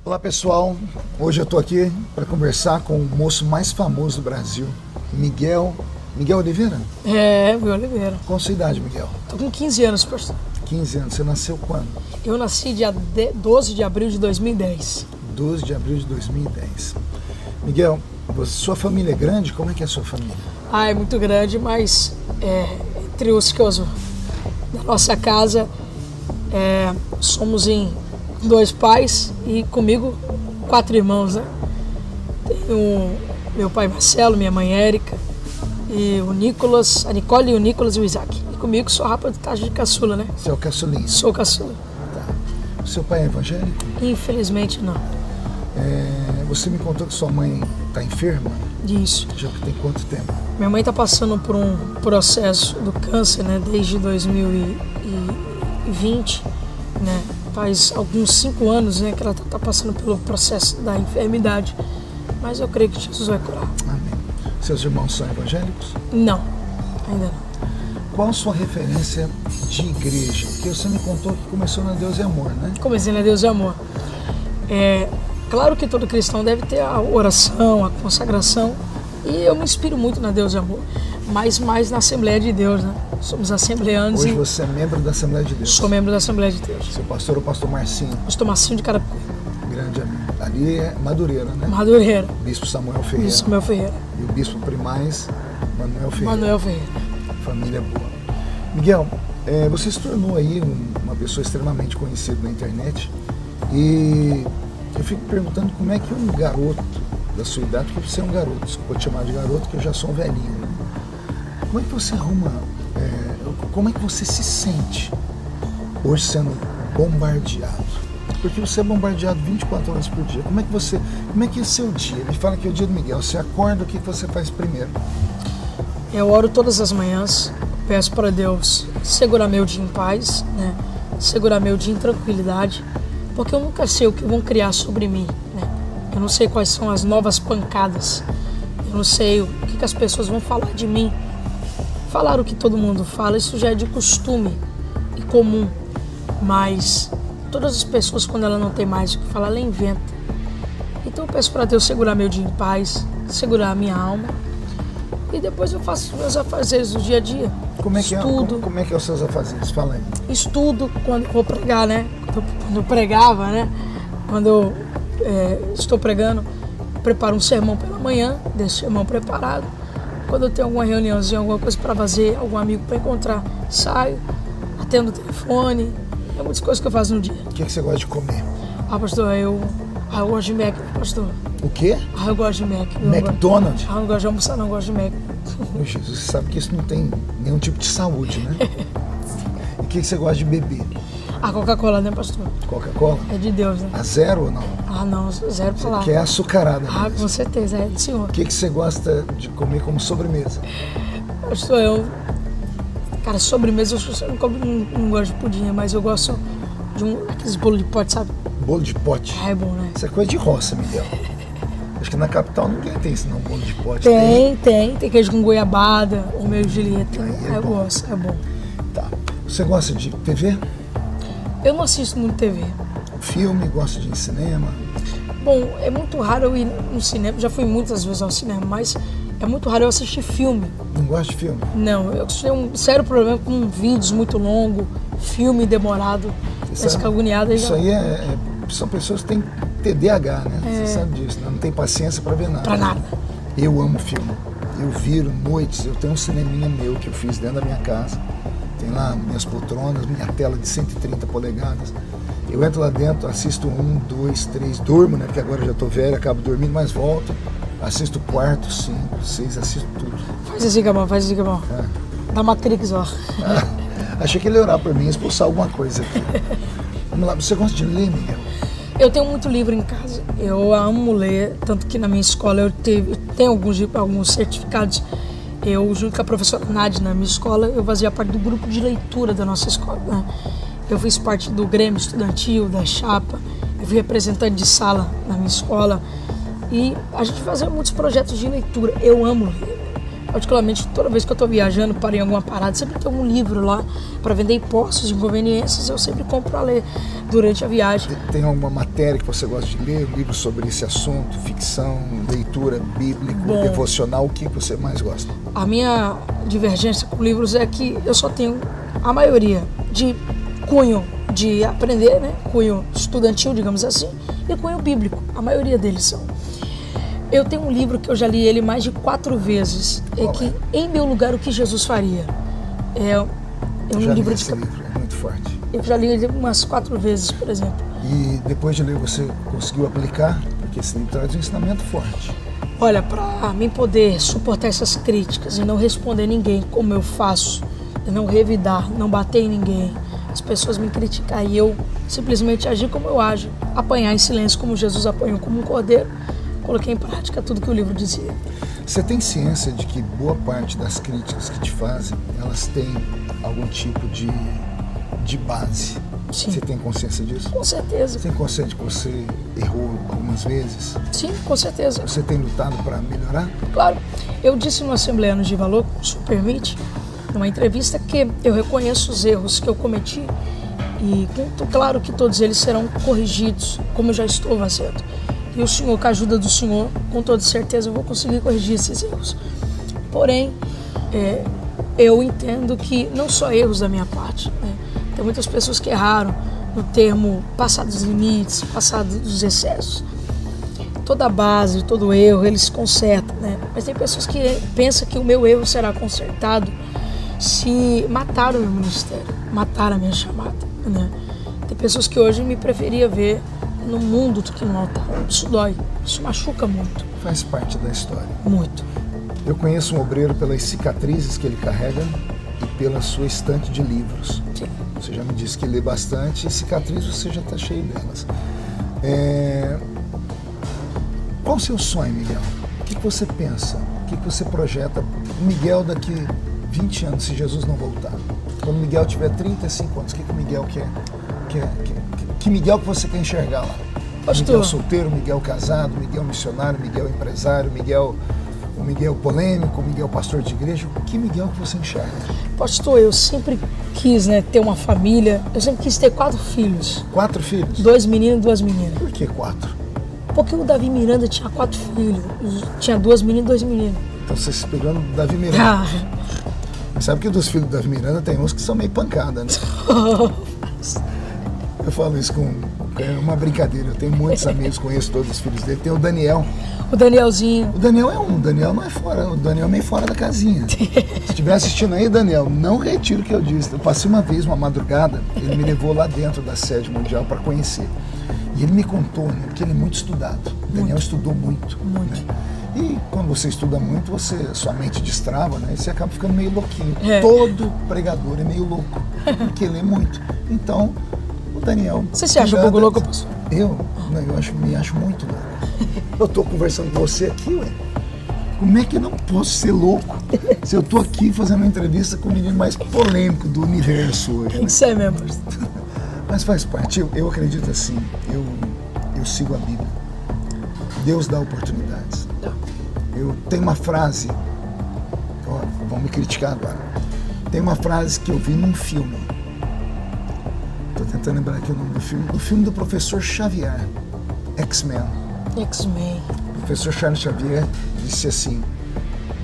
Olá pessoal, hoje eu estou aqui para conversar com o moço mais famoso do Brasil, Miguel Oliveira? Miguel Oliveira. Qual a sua idade, Miguel? Tô com 15 anos, pastor. 15 anos, você nasceu quando? Eu nasci dia 12 de abril de 2010. 12 de abril de 2010. Miguel, sua família é grande? Como é que é a sua família? É muito grande, mas entre os que da nossa casa, somos em 2 pais e comigo 4 irmãos, né? Tenho meu pai Marcelo, minha mãe Érica, e o Nicolas, a Nicole, o Nicolas e o Isaac. E comigo sou rapaz de taxa de caçula, né? Você é o caçulinha? Sou caçula. Tá. O seu pai é evangélico? Infelizmente não. Você me contou que sua mãe está enferma? Isso. Já tem quanto tempo? Minha mãe está passando por um processo do câncer, né? Desde 2020, né? Faz alguns 5 anos, né, que ela está passando pelo processo da enfermidade. Mas eu creio que Jesus vai curar. Amém. Seus irmãos são evangélicos? Não, ainda não. Qual a sua referência de igreja? Porque você me contou que começou na Deus e Amor, né? Comecei na Deus e Amor. Claro que todo cristão deve ter a oração, a consagração. E eu me inspiro muito na Deus e Amor. Mas mais na Assembleia de Deus, né? Somos assembleanos. Hoje você é membro da Assembleia de Deus? Sou membro da Assembleia de Deus. Seu pastor é o pastor Marcinho? Pastor Marcinho de Carapicuíba. Grande amigo. Ali é Madureira, né? Madureira. Bispo Samuel Ferreira. Bispo Samuel Ferreira. E o bispo primaz, Manuel Ferreira. Manuel Ferreira. Família boa. Miguel, você se tornou aí uma pessoa extremamente conhecida na internet. E eu fico perguntando como é que um garoto da sua idade, porque você é um garoto, desculpa te chamar de garoto, que eu já sou um velhinho, né? Como é que você arruma, como é que você se sente hoje sendo bombardeado? Porque você é bombardeado 24 horas por dia. Como é que é seu dia? Ele fala que é o dia do Miguel. Você acorda, o que você faz primeiro? Eu oro todas as manhãs, peço para Deus segurar meu dia em paz, né? Segurar meu dia em tranquilidade, porque eu nunca sei o que vão criar sobre mim, né? Eu não sei quais são as novas pancadas, eu não sei o que as pessoas vão falar de mim. Falar o que todo mundo fala, isso já é de costume e comum, mas todas as pessoas, quando ela não tem mais o que falar, ela inventa. Então eu peço para Deus segurar meu dia em paz, segurar a minha alma, e depois eu faço meus afazeres do dia a dia. Como é que Estudo. Como é que é os seus afazeres? Fala aí. Estudo quando eu vou pregar, né? Quando eu pregava, né? Quando eu estou pregando, preparo um sermão pela manhã, deixo o sermão preparado. Quando eu tenho alguma reuniãozinha, alguma coisa para fazer, algum amigo para encontrar, saio, atendo o telefone. É muitas coisas que eu faço no dia. O que você gosta de comer? Pastor, eu gosto de Mac, pastor. O quê? Eu gosto de Mac. McDonald's? Não gosto de almoçar, não gosto de Mac. Meu Jesus, você sabe que isso não tem nenhum tipo de saúde, né? E o que você gosta de beber? A Coca-Cola, né, pastor? Coca-Cola? É de Deus, né? A zero ou não? Não, zero pra lá. Que é açucarada mesmo. Com certeza, é do senhor. O que você gosta de comer como sobremesa? Pastor, cara, sobremesa, eu não gosto de pudim, mas eu gosto de aqueles bolos de pote, sabe? Bolo de pote? É bom, né? Isso é coisa de roça, Miguel. Acho que na capital ninguém tem esse não, bolo de pote. Tem queijo com goiabada, ou meio Julieta. Eu bom. gosto, é bom. Tá. Você gosta de TV? Eu não assisto muito TV. Filme, gosta de ir em cinema? Bom, é muito raro eu ir no cinema, já fui muitas vezes ao cinema, mas é muito raro eu assistir filme. Não gosta de filme? Não, eu tenho um sério problema com vídeos muito longos, filme demorado, essa agoniada. Isso aí são pessoas que têm TDAH, né? Você sabe disso, né? Não tem paciência para ver nada. Pra nada. Eu amo filme. Eu viro noites, eu tenho um cineminha meu que eu fiz dentro da minha casa. Tem lá minhas poltronas, minha tela de 130 polegadas. Eu entro lá dentro, assisto 1, 2, 3, durmo, né? Porque agora eu já tô velho, acabo dormindo, mas volto. Assisto 4, 5, 6, assisto tudo. Faz assim, Gabão, faz assim, Gabão. Da Matrix, ó. Achei que ele ia orar por mim e expulsar alguma coisa aqui. Vamos lá, você gosta de ler, Miguel? Eu tenho muito livro em casa. Eu amo ler, tanto que na minha escola eu tenho alguns certificados. Eu, junto com a professora Nádia, na minha escola, eu fazia parte do grupo de leitura da nossa escola, né? Eu fiz parte do Grêmio Estudantil, da Chapa, eu fui representante de sala na minha escola e a gente fazia muitos projetos de leitura. Eu amo ler. particularmente toda vez que eu estou viajando para em alguma parada, sempre tem um livro lá para vender impostos, inconveniências, eu sempre compro para ler durante a viagem. Tem alguma matéria que você gosta de ler, um livro sobre esse assunto, ficção, leitura bíblica, devocional, o que você mais gosta? A minha divergência com livros é que eu só tenho a maioria de cunho de aprender, né? Cunho estudantil, digamos assim, e cunho bíblico, a maioria deles são. Eu tenho um livro que eu já li ele mais de 4 vezes, que Em Meu Lugar, o que Jesus faria. É um livro esse livro, é muito forte. Eu já li ele umas 4 vezes, por exemplo. E depois de ler, você conseguiu aplicar? Porque esse livro traz um ensinamento forte. Olha, para mim poder suportar essas críticas e não responder ninguém como eu faço, não revidar, não bater em ninguém, as pessoas me criticar e eu simplesmente agir como eu ajo, apanhar em silêncio como Jesus apanhou como um cordeiro, coloquei em prática tudo que o livro dizia. Você tem ciência de que boa parte das críticas que te fazem, elas têm algum tipo de base? Sim. Você tem consciência disso? Com certeza. Você tem consciência de que você errou algumas vezes? Sim, com certeza. Você tem lutado para melhorar? Claro. Eu disse no Assembleanos de Valor, se o permite, numa entrevista, que eu reconheço os erros que eu cometi e claro que todos eles serão corrigidos, como eu já estou fazendo. E o Senhor, com a ajuda do Senhor, com toda certeza eu vou conseguir corrigir esses erros. Porém, eu entendo que não só erros da minha parte, né? Tem muitas pessoas que erraram no termo passar dos limites, passar dos excessos. Toda base, todo erro, eles consertam, né? Mas tem pessoas que pensam que o meu erro será consertado se matar o meu ministério, matar a minha chamada, né? Tem pessoas que hoje me preferia ver no mundo do que no altar. Isso dói, isso machuca muito. Faz parte da história. Muito. Eu conheço um obreiro pelas cicatrizes que ele carrega e pela sua estante de livros. Sim. Você já me disse que lê bastante e cicatrizes você já está cheio delas. Qual o seu sonho, Miguel? O que você pensa? O que você projeta? O Miguel daqui 20 anos, se Jesus não voltar. Quando o Miguel tiver 35 anos, o que o Miguel quer? Que Miguel que você quer enxergar lá? Pastor. Miguel solteiro, Miguel casado, Miguel missionário, Miguel empresário, o Miguel polêmico, o Miguel pastor de igreja. Que Miguel que você enxerga? Pastor, eu sempre quis, né, ter uma família. Eu sempre quis ter 4 filhos. 4 filhos? 2 meninos e 2 meninas. Por que 4? Porque o Davi Miranda tinha 4 filhos. Tinha 2 meninas e 2 meninos. Então você se pegando do Davi Miranda. Mas sabe que dos filhos do Davi Miranda tem uns que são meio pancada, né? Eu falo isso com uma brincadeira. Eu tenho muitos amigos, conheço todos os filhos dele. Tem o Daniel. O Danielzinho. O Daniel é um. O Daniel não é fora. O Daniel é meio fora da casinha. Se estiver assistindo aí, Daniel, não retiro o que eu disse. Eu passei uma vez, uma madrugada, ele me levou lá dentro da sede mundial para conhecer. E ele me contou, né, porque ele é muito estudado. O Daniel estudou muito. Muito. Né? E quando você estuda muito, sua mente destrava, né? E você acaba ficando meio louquinho. É. Todo pregador é meio louco, porque lê muito. Então, o Daniel... Você se acha um pouco louco, pastor? Eu? Não, me acho muito louco. Eu tô conversando com você aqui, ué. Como é que eu não posso ser louco se eu tô aqui fazendo uma entrevista com o menino mais polêmico do universo hoje? Tem que ser mesmo, pastor. Mas faz parte. Eu acredito assim. Eu sigo a Bíblia. Deus dá oportunidades. Eu tenho uma frase, vão me criticar agora. Tem uma frase que eu vi num filme. Estou tentando lembrar aqui o nome do filme. O filme do professor Xavier, X-Men. X-Men. O professor Charles Xavier disse assim: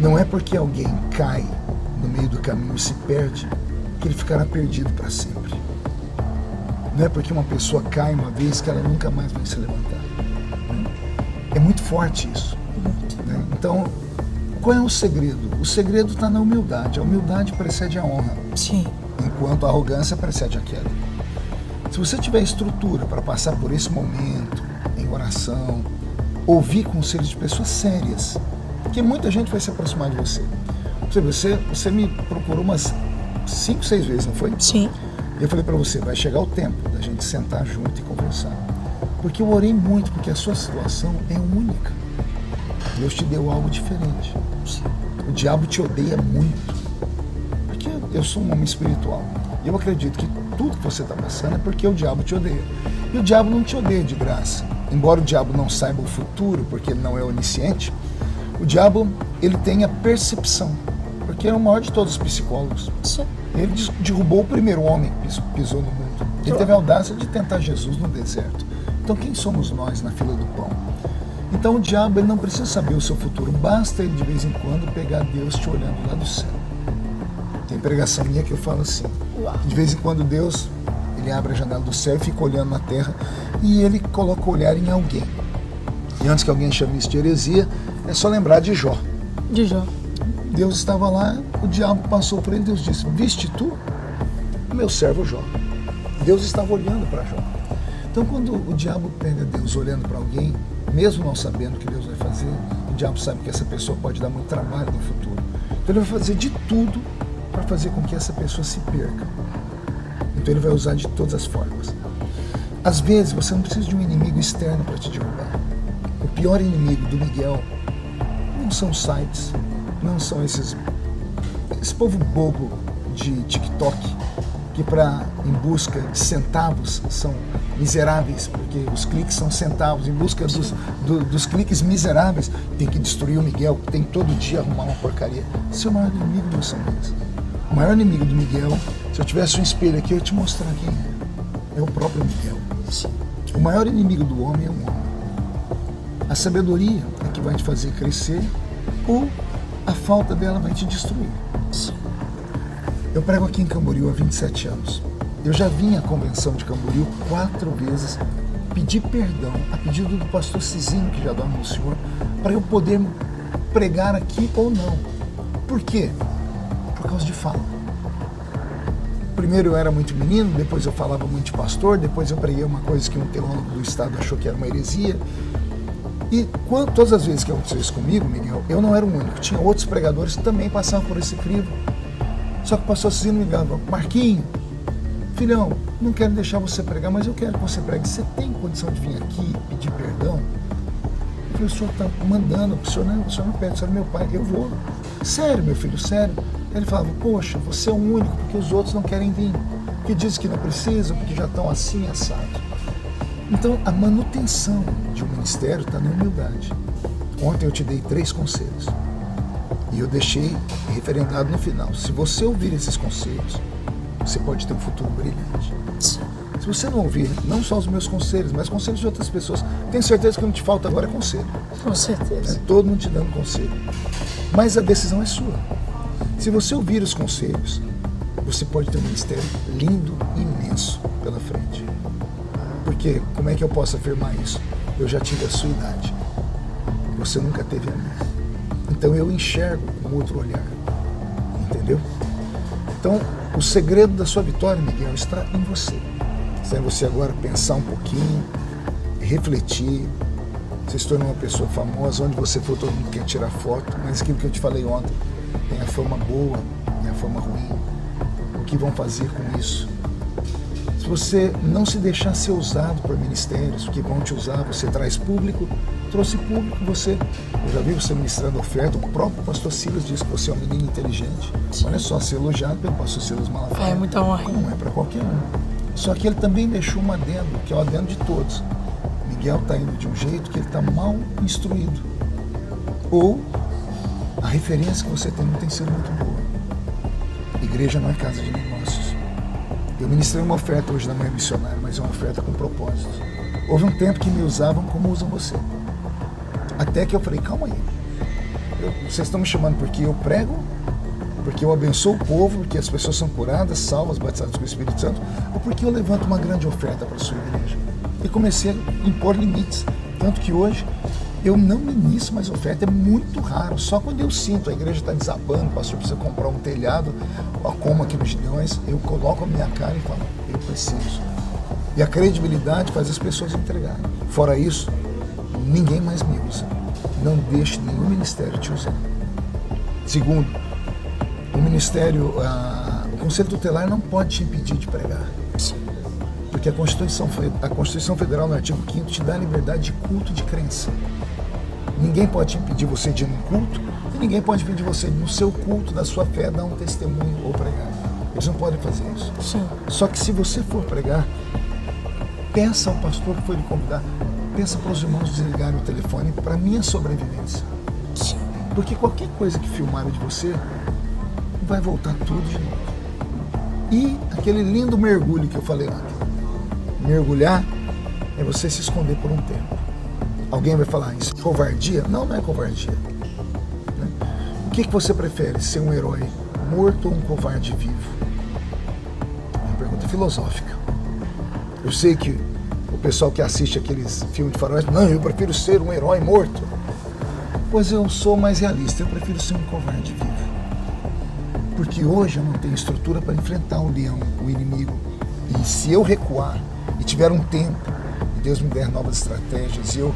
não é porque alguém cai no meio do caminho e se perde que ele ficará perdido para sempre. Não é porque uma pessoa cai uma vez que ela nunca mais vai se levantar. É muito forte isso. Né? Então, qual é o segredo? O segredo está na humildade. A humildade precede a honra. Sim. Enquanto a arrogância precede a queda. Se você tiver estrutura para passar por esse momento, em oração, ouvir conselhos de pessoas sérias, porque muita gente vai se aproximar de você. Você me procurou umas 5, 6 vezes, não foi? Sim. E eu falei para você, vai chegar o tempo da gente sentar junto e conversar. Porque eu orei muito, porque a sua situação é única. Deus te deu algo diferente. O diabo te odeia muito. Porque eu sou um homem espiritual. E eu acredito que tudo que você está passando é porque o diabo te odeia. E o diabo não te odeia de graça. Embora o diabo não saiba o futuro, porque ele não é onisciente, O diabo, ele tem a percepção, porque é o maior de todos os psicólogos. Sim. Ele derrubou o primeiro homem que pisou no mundo. Ele teve a audácia de tentar Jesus no deserto. Então quem somos nós na fila do pão? Então o diabo, ele não precisa saber o seu futuro, basta ele de vez em quando pegar Deus te olhando lá do céu. Tem pregação minha que eu falo assim, de vez em quando Deus, ele abre a janela do céu e fica olhando na terra e ele coloca o olhar em alguém. E antes que alguém chame isso de heresia, é só lembrar de Jó. De Jó. Deus estava lá, o diabo passou por ele, Deus disse, viste tu, meu servo Jó. Deus estava olhando para Jó. Então quando o diabo pega Deus olhando para alguém, mesmo não sabendo o que Deus vai fazer, o diabo sabe que essa pessoa pode dar muito trabalho no futuro. Então ele vai fazer de tudo para fazer com que essa pessoa se perca. Então ele vai usar de todas as formas. Às vezes você não precisa de um inimigo externo para te derrubar. O pior inimigo do Miguel não são sites, não são esse povo bobo de TikTok, que em busca de centavos são miseráveis, porque os cliques são centavos, em busca dos cliques miseráveis, tem que destruir o Miguel, tem que todo dia arrumar uma porcaria. Seu maior inimigo não são eles. O maior inimigo do Miguel, se eu tivesse um espelho aqui, eu ia te mostrar quem é. É o próprio Miguel. O maior inimigo do homem é um homem. A sabedoria é que vai te fazer crescer, ou a falta dela vai te destruir. Eu prego aqui em Camboriú há 27 anos. Eu já vim à convenção de Camboriú 4 vezes pedir perdão, a pedido do pastor Cizinho, que já dorme no Senhor, para eu poder pregar aqui ou não. Por quê? Por causa de fala. Primeiro eu era muito menino, depois eu falava muito de pastor, depois eu preguei uma coisa que um teólogo do estado achou que era uma heresia. E todas as vezes que aconteceu isso comigo, Miguel, eu não era o único. Tinha outros pregadores que também passavam por esse crivo. Só que o pastor Cizinho me ligava, Marquinho, filhão, não quero deixar você pregar, mas eu quero que você pregue. Você tem condição de vir aqui pedir perdão? Eu falei, o senhor está mandando, o senhor não pede, o senhor é meu pai, eu vou. Sério, meu filho, sério. Ele falava, poxa, você é o único, porque os outros não querem vir. Porque dizem que não precisam, porque já estão assim, assado. Então, a manutenção de um ministério está na humildade. Ontem eu te dei 3 conselhos. E eu deixei referendado no final. Se você ouvir esses conselhos, você pode ter um futuro brilhante. Se você não ouvir, não só os meus conselhos, mas conselhos de outras pessoas, tenho certeza que o que não te falta agora é conselho. Com certeza. É todo mundo te dando conselho. Mas a decisão é sua. Se você ouvir os conselhos, você pode ter um ministério lindo e imenso pela frente. Porque, como é que eu posso afirmar isso? Eu já tive a sua idade. Você nunca teve a minha. Então eu enxergo com outro olhar. Entendeu? Então, o segredo da sua vitória, Miguel, está em você. Está em você agora pensar um pouquinho, refletir. Você se tornou uma pessoa famosa, onde você for todo mundo quer tirar foto, mas aquilo que eu te falei ontem, tem a fama boa e a fama ruim. O que vão fazer com isso? Se você não se deixar ser usado por ministérios que vão te usar, você traz público, trouxe público, eu já vi você ministrando oferta, o próprio pastor Silas disse que você é um menino inteligente. Olha só, ser elogiado pelo pastor Silas Malafaia. É muita honra. Não é para qualquer um. Só que ele também deixou um adendo, que é o adendo de todos. Miguel está indo de um jeito que ele está mal instruído. Ou a referência que você tem não tem sido muito boa. Igreja não é casa de negócios. Eu ministrei uma oferta hoje na manhã missionária, mas é uma oferta com propósito. Houve um tempo que me usavam como usam você. Até que eu falei, calma aí. Vocês estão me chamando porque eu prego, porque eu abençoo o povo, porque as pessoas são curadas, salvas, batizadas com o Espírito Santo, ou porque eu levanto uma grande oferta para a sua igreja. E comecei a impor limites. Tanto que hoje eu não ministro mais oferta, é muito raro. Só quando eu sinto a igreja está desabando, o pastor precisa comprar um telhado, como aqui nos Gideões, eu coloco a minha cara e falo, eu preciso. E a credibilidade faz as pessoas entregarem. Fora isso, ninguém mais me usa. Não deixe nenhum ministério te usar. Segundo, o ministério, o Conselho Tutelar não pode te impedir de pregar. Porque a Constituição Federal, no artigo 5º, te dá a liberdade de culto e de crença. Ninguém pode te impedir você de ir num culto e ninguém pode impedir você no seu culto, da sua fé, dar um testemunho ou pregar. Eles não podem fazer isso. Sim. Só que se você for pregar, peça ao pastor que foi lhe convidar, peça para os irmãos desligarem o telefone para a minha sobrevivência. Sim. Porque qualquer coisa que filmaram de você vai voltar tudo de novo. E aquele lindo mergulho que eu falei ontem. Mergulhar é você se esconder por um tempo. Alguém vai falar, isso é covardia? Não, não é covardia. Né? O que você prefere, ser um herói morto ou um covarde vivo? É uma pergunta filosófica. Eu sei que o pessoal que assiste aqueles filmes de faroeste, não, eu prefiro ser um herói morto. Pois eu sou mais realista, eu prefiro ser um covarde vivo. Porque hoje eu não tenho estrutura para enfrentar o leão, o inimigo. E se eu recuar e tiver um tempo, e Deus me der novas estratégias, e eu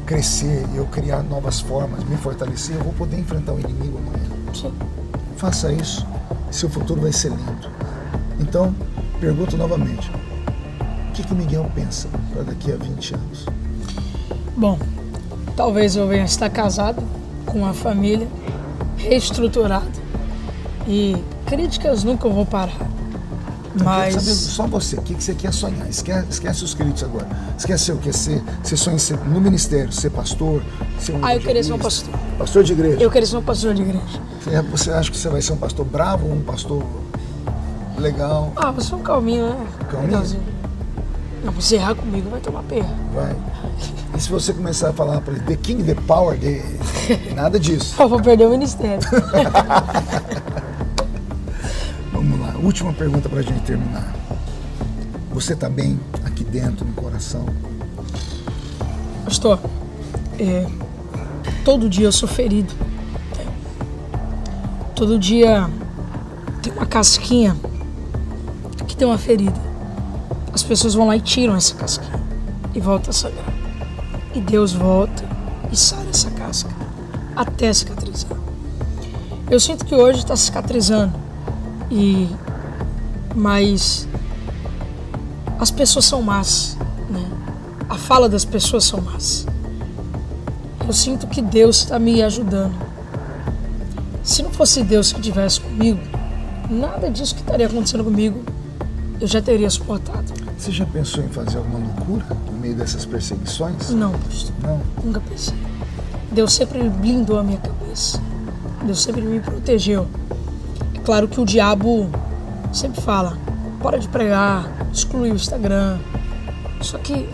crescer, e eu criar novas formas, me fortalecer, eu vou poder enfrentar o inimigo amanhã. Sim. Faça isso, seu futuro vai ser lindo. Então, pergunto novamente, o que o Miguel pensa para daqui a 20 anos? Bom, talvez eu venha estar casado, com uma família, reestruturado. E críticas nunca vou parar. Mas... Saber só você, o que você quer sonhar? Esquece os críticos agora. Esquece o que? Você sonha ser, no ministério, ser pastor? Ser eu queria ser um pastor. Pastor de igreja? Eu queria ser um pastor de igreja. Você acha que você vai ser um pastor bravo ou um pastor legal? Você é um calminho, né? Calminho? Legalzinho. Não, se errar comigo vai tomar perra. Vai. E se você começar a falar para ele, the king, the power, nada disso. Eu vou perder o ministério. Vamos lá, última pergunta para a gente terminar. Você está bem aqui dentro, no coração? Pastor, todo dia eu sou ferido. Todo dia tem uma casquinha que tem uma ferida. As pessoas vão lá e tiram essa casquinha e volta a sangrar. E Deus volta e sara essa casca até cicatrizar. Eu sinto que hoje está cicatrizando, mas as pessoas são más, né? A fala das pessoas são más. Eu sinto que Deus está me ajudando. Se não fosse Deus que estivesse comigo, nada disso que estaria acontecendo comigo eu já teria suportado. Você já pensou em fazer alguma loucura no meio dessas perseguições? Não, pastor. Não? Nunca pensei. Deus sempre blindou a minha cabeça. Deus sempre me protegeu. É claro que o diabo sempre fala, para de pregar, exclui o Instagram. Só que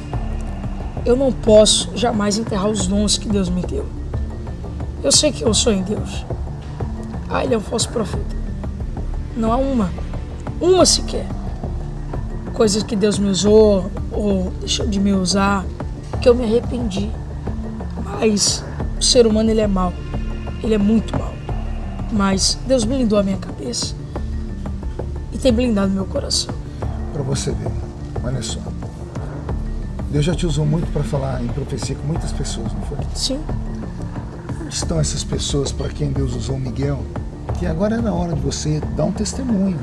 eu não posso jamais enterrar os dons que Deus me deu. Eu sei que eu sou em Deus. Ele é um falso profeta. Não há uma sequer. Coisas que Deus me usou ou deixou de me usar, que eu me arrependi. Mas o ser humano, ele é mau. Ele é muito mau. Mas Deus blindou a minha cabeça e tem blindado meu coração. Para você ver, olha só. Deus já te usou muito para falar em profecia com muitas pessoas, não foi? Sim. Onde estão essas pessoas para quem Deus usou o Miguel? Que agora era a hora de você dar um testemunho.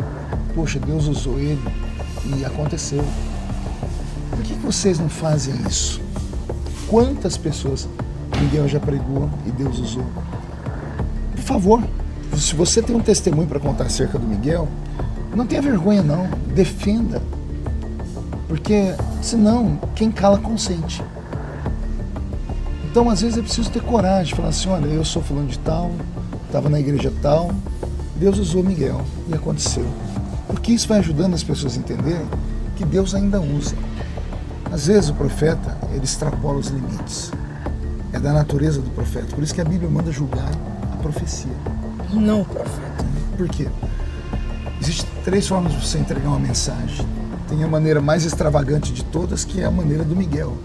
Poxa, Deus usou ele e aconteceu. Por que vocês não fazem isso? Quantas pessoas Miguel já pregou e Deus usou? Por favor, se você tem um testemunho para contar acerca do Miguel, não tenha vergonha não, defenda. Porque senão, quem cala consente. Então às vezes é preciso ter coragem, falar assim, olha, eu sou fulano de tal, estava na igreja tal, Deus usou Miguel e aconteceu. Porque isso vai ajudando as pessoas a entenderem que Deus ainda usa. Às vezes o profeta, ele extrapola os limites. É da natureza do profeta. Por isso que a Bíblia manda julgar a profecia. Não o profeta. Por quê? Existem 3 formas de você entregar uma mensagem. Tem a maneira mais extravagante de todas, que é a maneira do Miguel,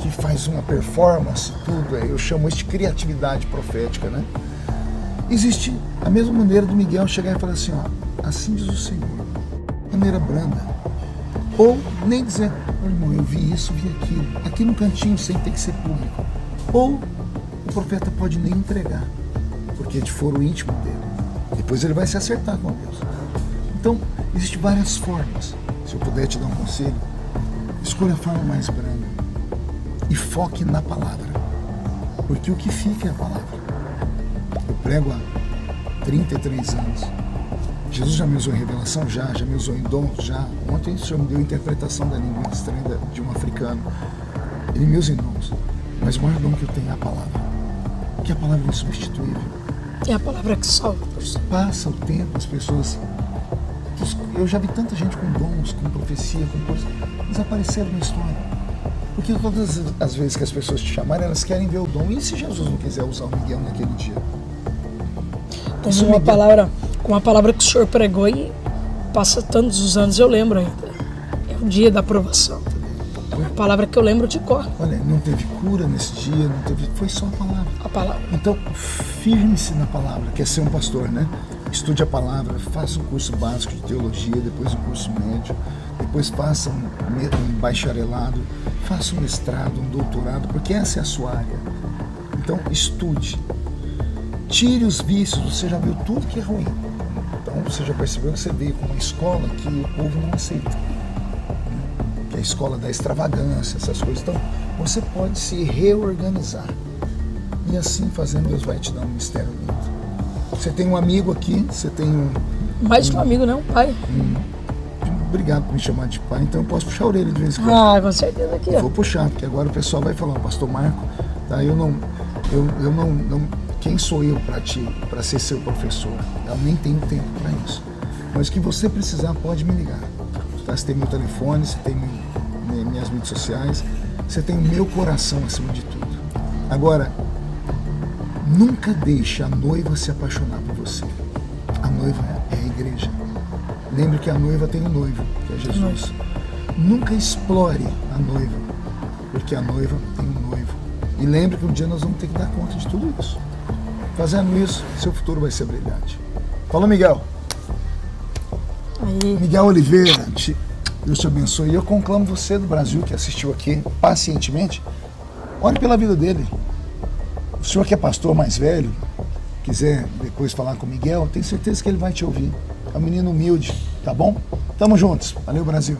que faz uma performance, tudo. Eu chamo isso de criatividade profética, né? Existe a mesma maneira do Miguel chegar e falar assim, ó, assim diz o Senhor, maneira branda. Ou nem dizer, irmão, eu vi isso, vi aquilo, aqui no cantinho, sem ter que ser público. Ou o profeta pode nem entregar, porque é de foro íntimo dele. Depois ele vai se acertar com Deus. Então, existem várias formas. Se eu puder te dar um conselho, escolha a forma mais branda e foque na palavra, porque o que fica é a palavra. Eu prego há 33 anos. Jesus já me usou em revelação? Já me usou em dons? Já. Ontem o Senhor me deu a interpretação da língua estranha de um africano. Ele me usa em dons. Mas o maior dom que eu tenho é a palavra. Porque a palavra é insubstituível. É a palavra que salva, pastor. Passa o tempo, as pessoas... Eu já vi tanta gente com dons, com profecia, com coisas, desapareceram na história. Porque todas as vezes que as pessoas te chamarem, elas querem ver o dom. E se Jesus não quiser usar o Miguel naquele dia? Com a palavra que o senhor pregou e passa tantos os anos, eu lembro ainda. É o dia da aprovação. É uma palavra que eu lembro de cor. Olha, não teve cura nesse dia, não teve, foi só a palavra. A palavra. Então, firme-se na palavra, quer ser um pastor, né? Estude a palavra, faça um curso básico de teologia, depois um curso médio, depois faça um bacharelado, faça um mestrado, um doutorado, porque essa é a sua área. Então, estude. Tire os vícios, você já viu tudo que é ruim. Então, você já percebeu que você veio com uma escola que o povo não aceita. Que é a escola da extravagância, essas coisas. Então, você pode se reorganizar. E assim fazendo, Deus vai te dar um mistério lindo. Você tem um amigo aqui, você tem um... Mais que um amigo, não, pai. Obrigado por me chamar de pai, então eu posso puxar a orelha de vez em quando. Ah, com certeza aqui, ó. Vou puxar, porque agora o pessoal vai falar, pastor Marco, tá? Eu não... Quem sou eu para ser seu professor? Eu nem tenho tempo para isso. Mas o que você precisar, pode me ligar. Tá? Você tem meu telefone, você tem minhas redes sociais, você tem o meu coração acima de tudo. Agora, nunca deixe a noiva se apaixonar por você. A noiva é a igreja. Lembre que a noiva tem um noivo, que é Jesus. Nunca explore a noiva, porque a noiva tem um noivo. E lembre que um dia nós vamos ter que dar conta de tudo isso. Fazendo isso, seu futuro vai ser brilhante. Fala, Miguel. Aí. Miguel Oliveira, Deus te abençoe. E eu conclamo você do Brasil, que assistiu aqui pacientemente, ore pela vida dele. O senhor que é pastor mais velho, quiser depois falar com o Miguel, tenho certeza que ele vai te ouvir. É um menino humilde, tá bom? Tamo juntos. Valeu, Brasil.